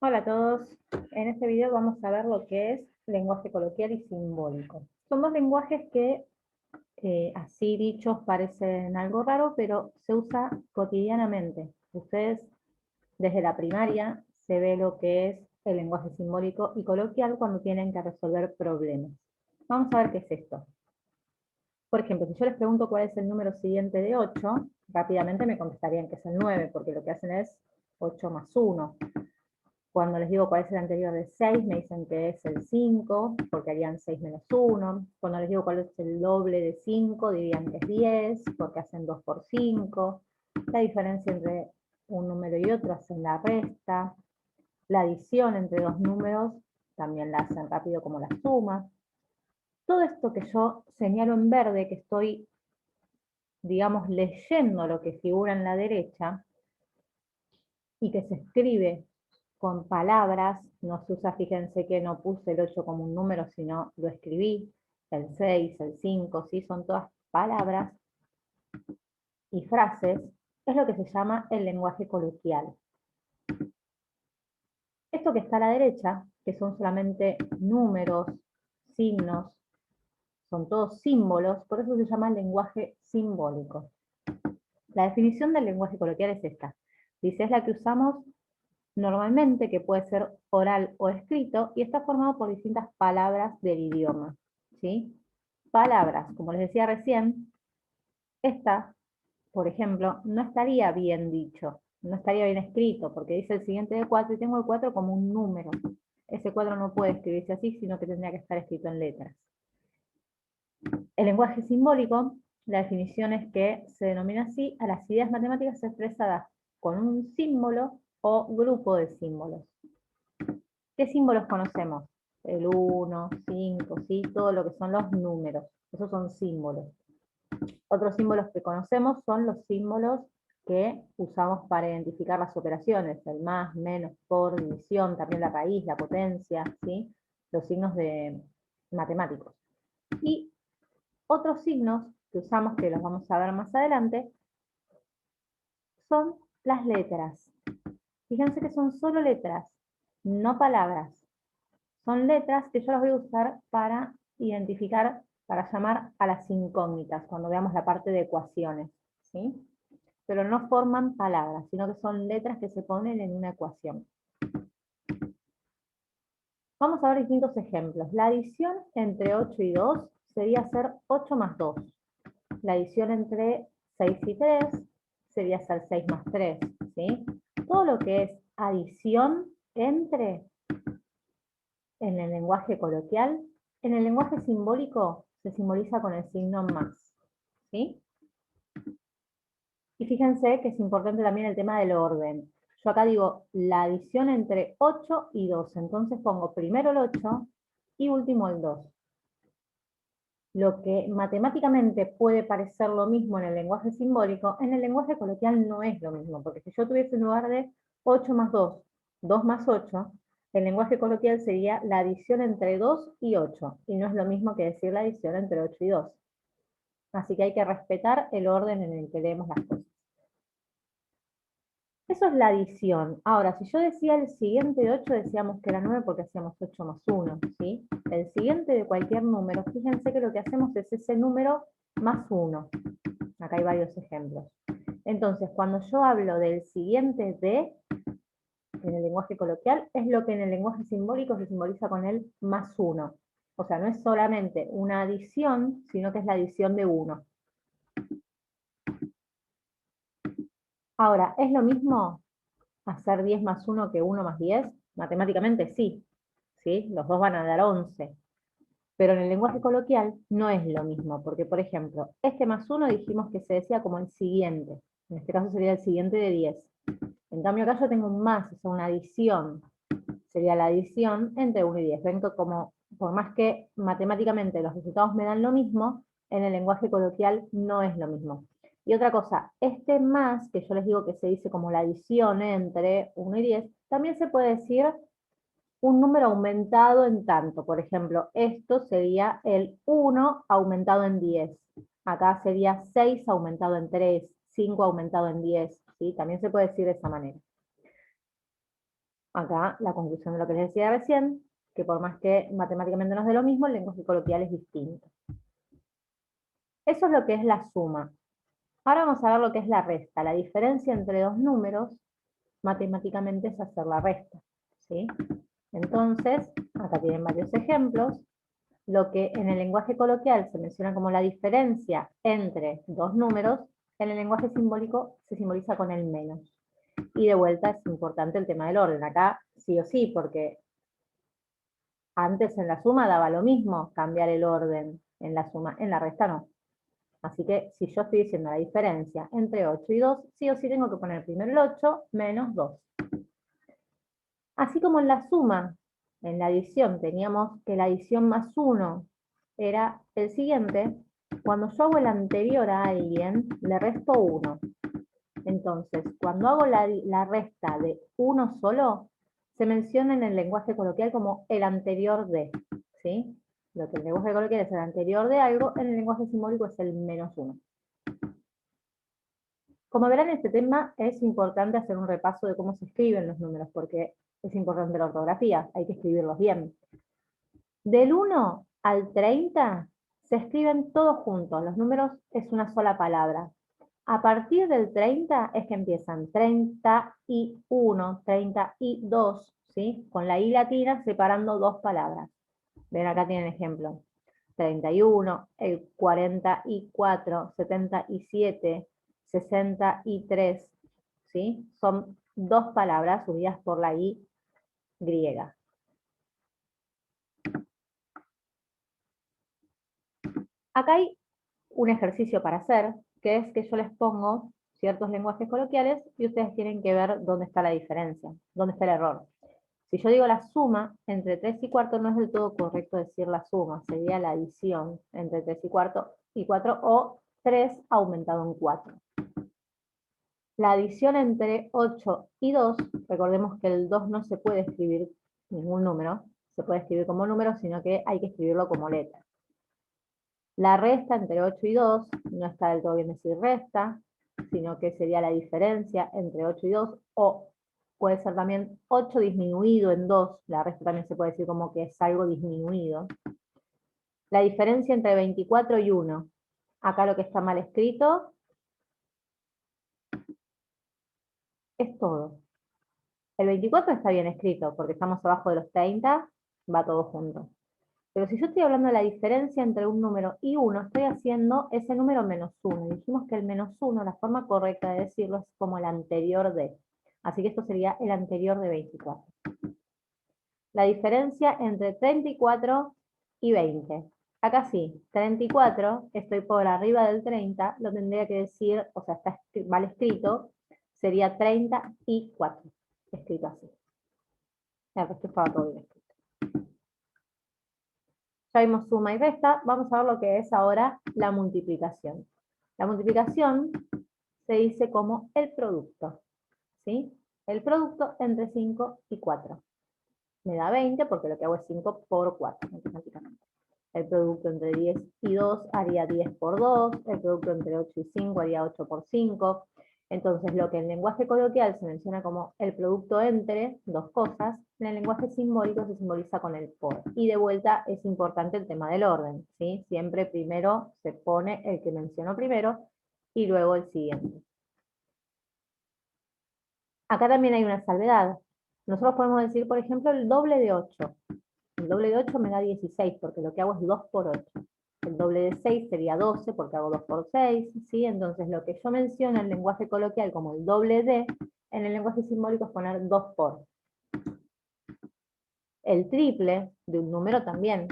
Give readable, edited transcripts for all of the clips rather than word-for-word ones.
Hola a todos, en este video vamos a ver lo que es lenguaje coloquial y simbólico. Son dos lenguajes que así dichos parecen algo raro, pero se usa cotidianamente. Ustedes desde la primaria se ve lo que es el lenguaje simbólico y coloquial cuando tienen que resolver problemas. Vamos a ver qué es esto. Por ejemplo, si yo les pregunto cuál es el número siguiente de 8, rápidamente me contestarían que es el 9, porque lo que hacen es 8 más 1. Cuando les digo cuál es el anterior de 6, me dicen que es el 5, porque harían 6 menos 1. Cuando les digo cuál es el doble de 5, dirían que es 10, porque hacen 2 por 5. La diferencia entre un número y otro hacen la resta. La adición entre dos números también la hacen rápido como la suma. Todo esto que yo señalo en verde, que estoy, digamos, leyendo lo que figura en la derecha, y que se escribe con palabras, no se usa, fíjense que no puse el 8 como un número, sino lo escribí, el 6, el 5, ¿sí? Son todas palabras y frases, es lo que se llama el lenguaje coloquial. Esto que está a la derecha, que son solamente números, signos, son todos símbolos, por eso se llama lenguaje simbólico. La definición del lenguaje coloquial es esta. Dice, es la que usamos normalmente, que puede ser oral o escrito, y está formado por distintas palabras del idioma, ¿sí? Palabras, como les decía recién, esta, por ejemplo, no estaría bien dicho, no estaría bien escrito, porque dice el siguiente de 4 y tengo el 4 como un número. Ese 4 no puede escribirse así, sino que tendría que estar escrito en letras. El lenguaje simbólico, la definición es que se denomina así a las ideas matemáticas expresadas con un símbolo o grupo de símbolos. ¿Qué símbolos conocemos? El 1, 5, ¿sí? Todo lo que son los números. Esos son símbolos. Otros símbolos que conocemos son los símbolos que usamos para identificar las operaciones. El más, menos, por, división, también la raíz, la potencia, ¿sí? Los signos matemáticos. Y otros signos que usamos, que los vamos a ver más adelante, son las letras. Fíjense que son solo letras, no palabras. Son letras que yo las voy a usar para identificar, para llamar a las incógnitas, cuando veamos la parte de ecuaciones, ¿sí? Pero no forman palabras, sino que son letras que se ponen en una ecuación. Vamos a ver distintos ejemplos. La adición entre 8 y 2 sería hacer 8 más 2. La adición entre 6 y 3 sería hacer 6 más 3, ¿sí? Todo lo que es adición entre en el lenguaje coloquial, en el lenguaje simbólico se simboliza con el signo más, ¿sí? Y fíjense que es importante también el tema del orden. Yo acá digo la adición entre 8 y 2, entonces pongo primero el 8 y último el 2. Lo que matemáticamente puede parecer lo mismo en el lenguaje simbólico, en el lenguaje coloquial no es lo mismo, porque si yo tuviese en lugar de 8 más 2, 2 más 8, el lenguaje coloquial sería la adición entre 2 y 8, y no es lo mismo que decir la adición entre 8 y 2. Así que hay que respetar el orden en el que leemos las cosas. Eso es la adición. Ahora, si yo decía el siguiente de 8, decíamos que era 9 porque hacíamos 8 más 1, ¿sí? El siguiente de cualquier número, fíjense que lo que hacemos es ese número más 1. Acá hay varios ejemplos. Entonces, cuando yo hablo del siguiente de, en el lenguaje coloquial, es lo que en el lenguaje simbólico se simboliza con el más 1. O sea, no es solamente una adición, sino que es la adición de 1. Ahora, ¿es lo mismo hacer 10 más 1 que 1 más 10? Matemáticamente sí, ¿sí? Los dos van a dar 11. Pero en el lenguaje coloquial no es lo mismo, porque por ejemplo, este más 1 dijimos que se decía como el siguiente. En este caso sería el siguiente de 10. En cambio acá yo tengo un más, o sea, una adición. Sería la adición entre 1 y 10. Ven que como, por más que matemáticamente los resultados me dan lo mismo, en el lenguaje coloquial no es lo mismo. Y otra cosa, este más, que yo les digo que se dice como la adición entre 1 y 10, también se puede decir un número aumentado en tanto. Por ejemplo, esto sería el 1 aumentado en 10. Acá sería 6 aumentado en 3, 5 aumentado en 10. ¿Sí? También se puede decir de esa manera. Acá la conclusión de lo que les decía recién, que por más que matemáticamente nos dé lo mismo, el lenguaje coloquial es distinto. Eso es lo que es la suma. Ahora vamos a ver lo que es la resta. La diferencia entre dos números, matemáticamente es hacer la resta, ¿sí? Entonces, acá tienen varios ejemplos. Lo que en el lenguaje coloquial se menciona como la diferencia entre dos números, en el lenguaje simbólico se simboliza con el menos. Y de vuelta es importante el tema del orden. Acá sí o sí, porque antes en la suma daba lo mismo cambiar el orden en la suma, en la resta no. Así que si yo estoy diciendo la diferencia entre 8 y 2, sí o sí tengo que poner primero el 8 menos 2. Así como en la suma, en la adición, teníamos que la adición más 1 era el siguiente, cuando yo hago el anterior a alguien, le resto 1. Entonces, cuando hago la resta de uno solo, se menciona en el lenguaje coloquial como el anterior de, ¿sí? Lo que en el lenguaje coloquial es el anterior de algo, en el lenguaje simbólico es el menos 1. Como verán, en este tema es importante hacer un repaso de cómo se escriben los números, porque es importante la ortografía, hay que escribirlos bien. Del 1 al 30 se escriben todos juntos, los números es una sola palabra. A partir del 30 es que empiezan 31, 32, ¿sí? Con la I latina separando dos palabras. Ven, acá tienen ejemplo. 31, el 44, 77, 63, ¿sí? Son dos palabras unidas por la I griega. Acá hay un ejercicio para hacer, que es que yo les pongo ciertos lenguajes coloquiales y ustedes tienen que ver dónde está la diferencia, dónde está el error. Si yo digo la suma entre 3 y cuarto, no es del todo correcto decir la suma, sería la adición entre 3 y 4 o 3 aumentado en 4. La adición entre 8 y 2, recordemos que el 2 no se puede escribir ningún número, se puede escribir como número, sino que hay que escribirlo como letra. La resta entre 8 y 2, no está del todo bien decir resta, sino que sería la diferencia entre 8 y 2, o puede ser también 8 disminuido en 2, la resta también se puede decir como que es algo disminuido. La diferencia entre 24 y 1, acá lo que está mal escrito es todo. El 24 está bien escrito, porque estamos abajo de los 30, va todo junto. Pero si yo estoy hablando de la diferencia entre un número y 1, estoy haciendo ese número menos 1. Dijimos que el menos 1, la forma correcta de decirlo es como el anterior de. Así que esto sería el anterior de 24. La diferencia entre 34 y 20. Acá sí, 34, estoy por arriba del 30, lo tendría que decir, o sea, está mal escrito, sería 34, escrito así. El resto estaba todo bien escrito. Ya vimos suma y resta, vamos a ver lo que es ahora la multiplicación. La multiplicación se dice como el producto, ¿sí? El producto entre 5 y 4. Me da 20 porque lo que hago es 5 por 4, matemáticamente. El producto entre 10 y 2 haría 10 por 2, el producto entre 8 y 5 haría 8 por 5. Entonces, lo que en lenguaje coloquial se menciona como el producto entre dos cosas, en el lenguaje simbólico se simboliza con el por. Y de vuelta es importante el tema del orden, ¿sí? Siempre primero se pone el que mencionó primero y luego el siguiente. Acá también hay una salvedad. Nosotros podemos decir, por ejemplo, el doble de 8. El doble de 8 me da 16, porque lo que hago es 2 por 8. El doble de 6 sería 12, porque hago 2 por 6, ¿sí? Entonces, lo que yo menciono en el lenguaje coloquial como el doble de, en el lenguaje simbólico es poner 2 por. El triple de un número también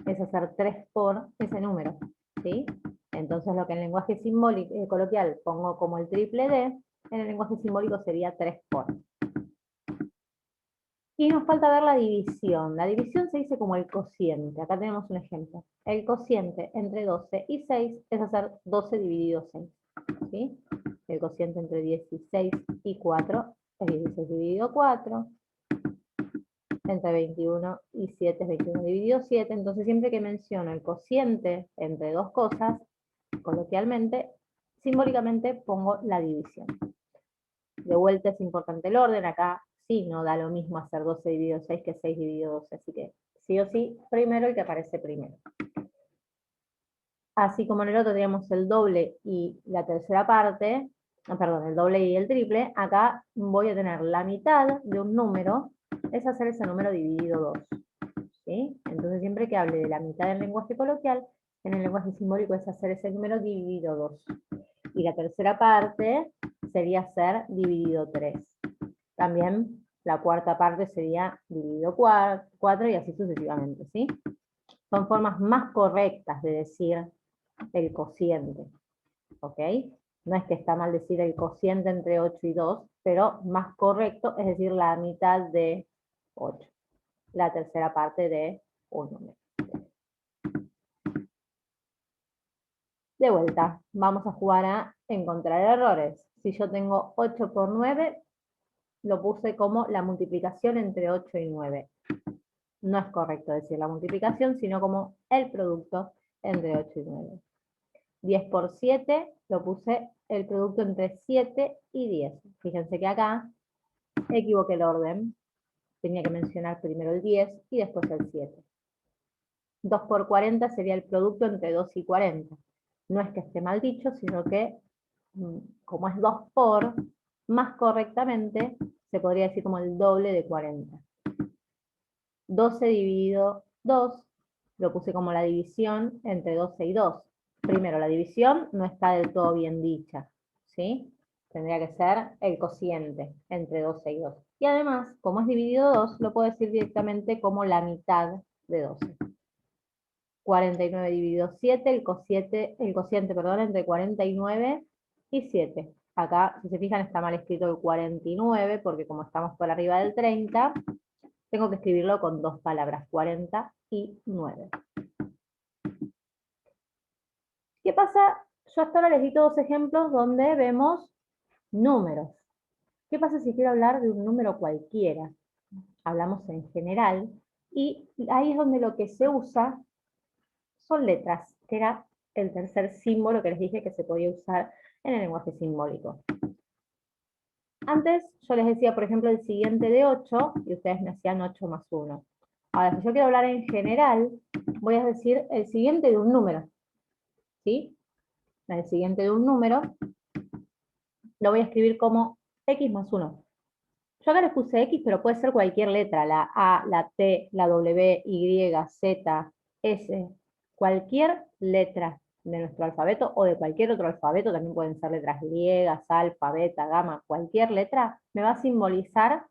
es hacer 3 por ese número, ¿sí? Entonces, lo que en el lenguaje simbólico, coloquial pongo como el triple de, en el lenguaje simbólico sería 3 por. Y nos falta ver la división. La división se dice como el cociente. Acá tenemos un ejemplo. El cociente entre 12 y 6 es hacer 12 dividido 6. ¿Sí? El cociente entre 16 y 4 es 16 dividido 4. Entre 21 y 7 es 21 dividido 7. Entonces siempre que menciono el cociente entre dos cosas, coloquialmente, simbólicamente pongo la división. De vuelta es importante el orden. Acá sí no da lo mismo hacer 12 dividido 6 que 6 dividido 12, así que sí o sí, primero el que aparece primero. Así como en el otro teníamos el doble y la tercera parte, perdón, el doble y el triple, acá voy a tener la mitad de un número, es hacer ese número dividido 2. ¿Sí? Entonces siempre que hable de la mitad del lenguaje coloquial, en el lenguaje simbólico es hacer ese número dividido 2. Y la tercera parte sería hacer dividido 3. También la cuarta parte sería dividido 4 y así sucesivamente, ¿sí? Son formas más correctas de decir el cociente, ¿ok? No es que está mal decir el cociente entre 8 y 2, pero más correcto es decir la mitad de 8, la tercera parte de un número. De vuelta, vamos a jugar a encontrar errores. Si yo tengo 8 por 9, lo puse como la multiplicación entre 8 y 9. No es correcto decir la multiplicación, sino como el producto entre 8 y 9. 10 por 7, lo puse el producto entre 7 y 10. Fíjense que acá equivoqué el orden. Tenía que mencionar primero el 10 y después el 7. 2 por 40 sería el producto entre 2 y 40. No es que esté mal dicho, sino que como es 2 por, más correctamente se podría decir como el doble de 40. 12 dividido 2, lo puse como la división entre 12 y 2. Primero, la división no está del todo bien dicha, ¿sí? Tendría que ser el cociente entre 12 y 2. Y además, como es dividido 2, lo puedo decir directamente como la mitad de 12. 49 dividido 7, el cociente entre 49 y 7. Acá, si se fijan, está mal escrito el 49, porque como estamos por arriba del 30, tengo que escribirlo con dos palabras, 40 y 9. ¿Qué pasa? Yo hasta ahora les di todos ejemplos donde vemos números. ¿Qué pasa si quiero hablar de un número cualquiera? Hablamos en general, y ahí es donde lo que se usa son letras, que era el tercer símbolo que les dije que se podía usar en el lenguaje simbólico. Antes yo les decía, por ejemplo, el siguiente de 8, y ustedes me hacían 8 más 1. Ahora, si yo quiero hablar en general, voy a decir el siguiente de un número. ¿Sí? El siguiente de un número lo voy a escribir como x más 1. Yo acá les puse x, pero puede ser cualquier letra, la A, la T, la W, Y, Z, S, cualquier letra de nuestro alfabeto o de cualquier otro alfabeto, también pueden ser letras griegas, alfa, beta, gamma, cualquier letra, me va a simbolizar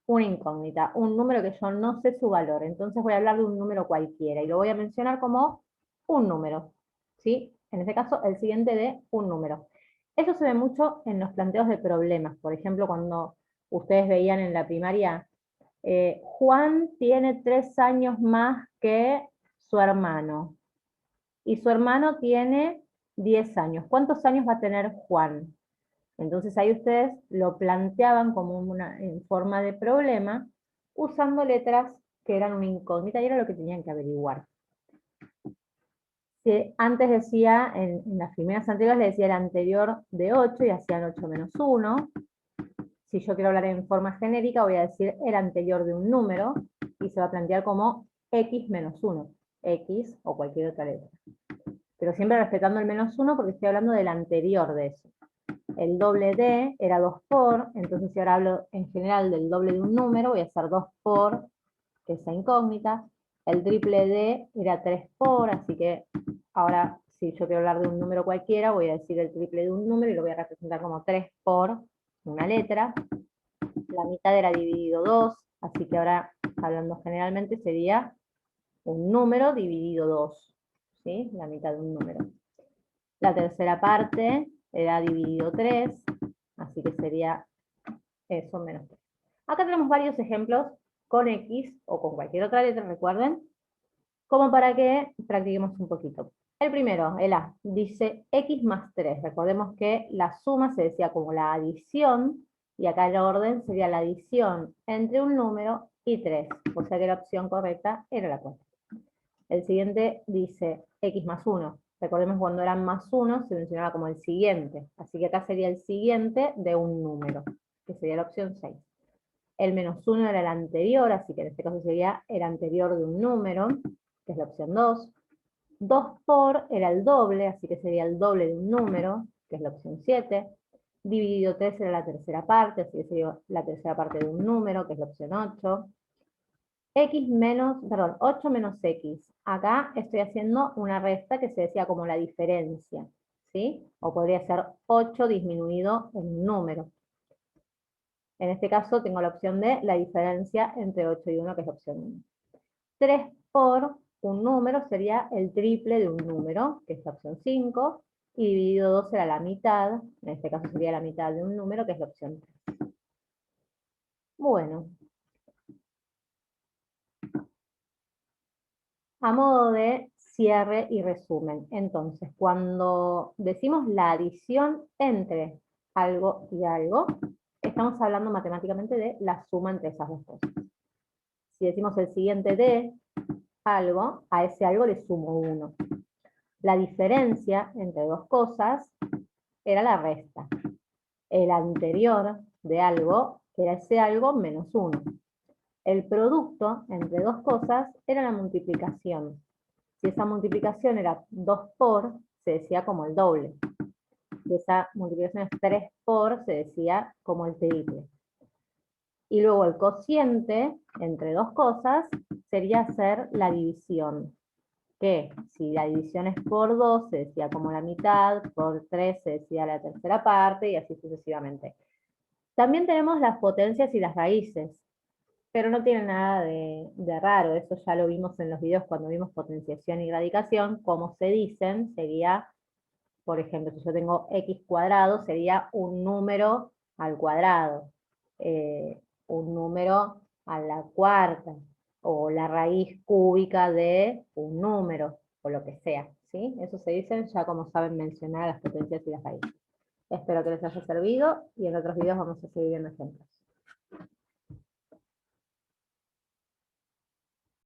una incógnita, un número que yo no sé su valor. Entonces voy a hablar de un número cualquiera y lo voy a mencionar como un número, ¿sí? En este caso, el siguiente de un número. Eso se ve mucho en los planteos de problemas. Por ejemplo, cuando ustedes veían en la primaria, Juan tiene 3 años más que su hermano y su hermano tiene 10 años. ¿Cuántos años va a tener Juan? Entonces ahí ustedes lo planteaban como en forma de problema, usando letras que eran una incógnita y era lo que tenían que averiguar. Que antes decía, en las primeras anteriores le decía el anterior de 8 y hacían 8 menos 1. Si yo quiero hablar en forma genérica, voy a decir el anterior de un número y se va a plantear como x menos 1, x o cualquier otra letra. Pero siempre respetando el menos 1 porque estoy hablando del anterior de eso. El doble de era 2 por, entonces si ahora hablo en general del doble de un número, voy a hacer 2 por, que es incógnita. El triple de era 3 por, así que ahora si yo quiero hablar de un número cualquiera, voy a decir el triple de un número y lo voy a representar como 3 por una letra. La mitad era dividido 2, así que ahora, hablando generalmente, sería un número dividido 2, ¿sí? La mitad de un número. La tercera parte era dividido 3, así que sería eso menos 3. Acá tenemos varios ejemplos con X o con cualquier otra letra, recuerden, como para que practiquemos un poquito. El primero, el A, dice X más 3. Recordemos que la suma se decía como la adición, y acá el orden sería la adición entre un número y 3, o sea que la opción correcta era la 4. El siguiente dice X más 1. Recordemos que cuando eran más 1 se mencionaba como el siguiente, así que acá sería el siguiente de un número, que sería la opción 6. El -1 era el anterior, así que en este caso sería el anterior de un número, que es la opción 2. 2 por era el doble, así que sería el doble de un número, que es la opción 7. Dividido 3 era la tercera parte, así que sería la tercera parte de un número, que es la opción 8. 8 menos x. Acá estoy haciendo una resta que se decía como la diferencia, ¿sí? O podría ser 8 disminuido en un número. En este caso tengo la opción de la diferencia entre 8 y 1, que es la opción 1. 3 por un número sería el triple de un número, que es la opción 5, y dividido 2 será la mitad, en este caso sería la mitad de un número, que es la opción 3. Bueno, a modo de cierre y resumen. Entonces, cuando decimos la adición entre algo y algo, estamos hablando matemáticamente de la suma entre esas dos cosas. Si decimos el siguiente de algo, a ese algo le sumo 1. La diferencia entre dos cosas era la resta. El anterior de algo era ese algo menos 1. El producto entre dos cosas era la multiplicación. Si esa multiplicación era 2 por, se decía como el doble. Si esa multiplicación es 3 por, se decía como el triple. Y luego el cociente entre dos cosas sería hacer la división. Que si la división es por 2, se decía como la mitad, por 3 se decía la tercera parte, y así sucesivamente. También tenemos las potencias y las raíces, pero no tiene nada de raro, eso ya lo vimos en los videos cuando vimos potenciación y radicación. Como se dicen, sería, por ejemplo, si yo tengo x cuadrado, sería un número al cuadrado, un número a la cuarta, o la raíz cúbica de un número, o lo que sea, ¿sí? Eso se dicen ya como saben mencionar las potencias y las raíces. Espero que les haya servido, y en otros videos vamos a seguir viendo ejemplos.